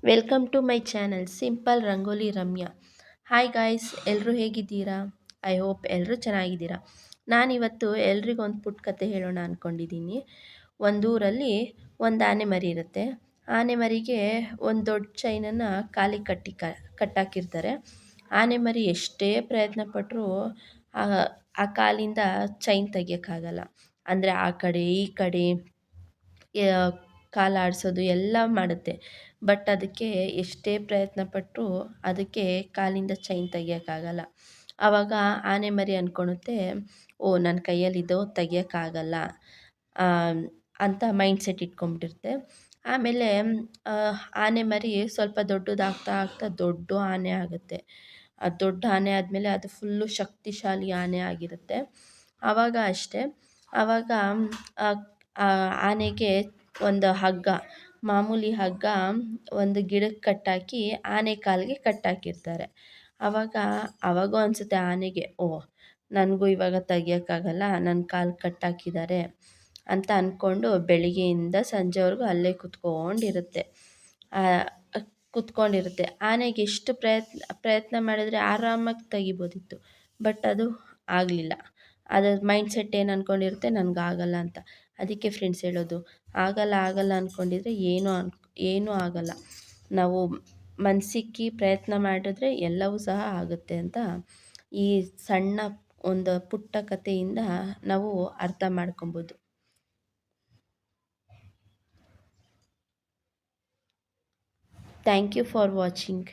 Welcome to my channel simple rangoli Ramya. Hi guys, ಎಲ್ಲರೂ ಹೇಗಿದ್ದೀರಾ? I hope ಎಲ್ಲರೂ ಚೆನ್ನಾಗಿದ್ದೀರಾ. ನಾನಿವತ್ತು ಎಲ್ರಿಗೊಂದು ಪುಟ್ಟ ಕತೆ ಹೇಳೋಣ ಅಂದ್ಕೊಂಡಿದ್ದೀನಿ. ಒಂದೂರಲ್ಲಿ ಒಂದು ಆನೆ ಮರಿ ಇರುತ್ತೆ. ಆನೆ ಮರಿಗೆ ಒಂದು ದೊಡ್ಡ ಚೈನನ್ನು ಕಾಲಿಗೆ ಕಟ್ಟಾಕಿರ್ತಾರೆ. ಆನೆ ಮರಿ ಎಷ್ಟೇ ಪ್ರಯತ್ನ ಪಟ್ಟರೂ ಆ ಆ ಕಾಲಿಂದ ಚೈನ್ ತೆಗಿಯೋಕ್ಕಾಗಲ್ಲ. ಅಂದರೆ ಆ ಕಡೆ ಈ ಕಡೆ ಕಾಲಾಡಿಸೋದು ಎಲ್ಲ ಮಾಡುತ್ತೆ. ಬಟ್ ಅದಕ್ಕೆ ಎಷ್ಟೇ ಪ್ರಯತ್ನ ಪಟ್ಟರೂ ಅದಕ್ಕೆ ಕಾಲಿಂದ ಚೈನ್ ತೆಗಿಯೋಕ್ಕಾಗಲ್ಲ. ಆವಾಗ ಆನೆ ಮರಿ ಅಂದ್ಕೊಳುತ್ತೆ, ಓ ನನ್ನ ಕೈಯಲ್ಲಿದು ತೆಗಿಯೋಕ್ಕಾಗಲ್ಲ ಅಂತ ಮೈಂಡ್ಸೆಟ್ ಇಟ್ಕೊಂಡ್ಬಿಟ್ಟಿರುತ್ತೆ. ಆಮೇಲೆ ಆನೆ ಮರಿ ಸ್ವಲ್ಪ ದೊಡ್ಡದಾಗ್ತಾ ಆಗ್ತಾ ದೊಡ್ಡ ಆನೆ ಆಗುತ್ತೆ. ಆ ದೊಡ್ಡ ಆನೆ ಆದಮೇಲೆ ಅದು ಫುಲ್ಲು ಶಕ್ತಿಶಾಲಿ ಆನೆ ಆಗಿರುತ್ತೆ. ಆವಾಗ ಅಷ್ಟೇ, ಆವಾಗ ಆ ಆ ಆನೆಗೆ ಒಂದು ಹಗ್ಗ, ಮಾಮೂಲಿ ಹಗ್ಗ ಒಂದು ಗಿಡಕ್ಕೆ ಕಟ್ಟಾಕಿ ಆನೆ ಕಾಲಿಗೆ ಕಟ್ಟಾಕಿರ್ತಾರೆ. ಆವಾಗೂ ಅನಿಸುತ್ತೆ ಆನೆಗೆ, ಓಹ್ ನನಗೂ ಇವಾಗ ತೆಗಿಯೋಕ್ಕಾಗಲ್ಲ, ನನ್ನ ಕಾಲು ಕಟ್ಟಾಕಿದ್ದಾರೆ ಅಂತ ಅಂದ್ಕೊಂಡು ಬೆಳಿಗ್ಗೆಯಿಂದ ಸಂಜೆವರೆಗೂ ಅಲ್ಲೇ ಕುತ್ಕೊಂಡಿರುತ್ತೆ. ಆನೆಗೆ ಎಷ್ಟು ಪ್ರಯತ್ನ ಮಾಡಿದರೆ ಆರಾಮಾಗಿ ತೆಗಿಬೋದಿತ್ತು. ಬಟ್ ಅದು ಆಗಲಿಲ್ಲ. ಅದರ ಮೈಂಡ್ಸೆಟ್ ಏನು ಅಂದ್ಕೊಂಡಿರುತ್ತೆ, ನನಗಾಗಲ್ಲ ಅಂತ. ಅದಕ್ಕೆ ಫ್ರೆಂಡ್ಸ್ ಹೇಳೋದು, ಆಗಲ್ಲ ಅಂದ್ಕೊಂಡಿದ್ರೆ ಏನೂ ಆಗಲ್ಲ. ನಾವು ಮನಸ್ಸಿಕ್ಕಿ ಪ್ರಯತ್ನ ಮಾಡಿದ್ರೆ ಎಲ್ಲವೂ ಸಹ ಆಗುತ್ತೆ ಅಂತ ಈ ಸಣ್ಣ ಒಂದು ಪುಟ್ಟ ಕಥೆಯಿಂದ ನಾವು ಅರ್ಥ ಮಾಡ್ಕೊಬೋದು. Thank you for watching.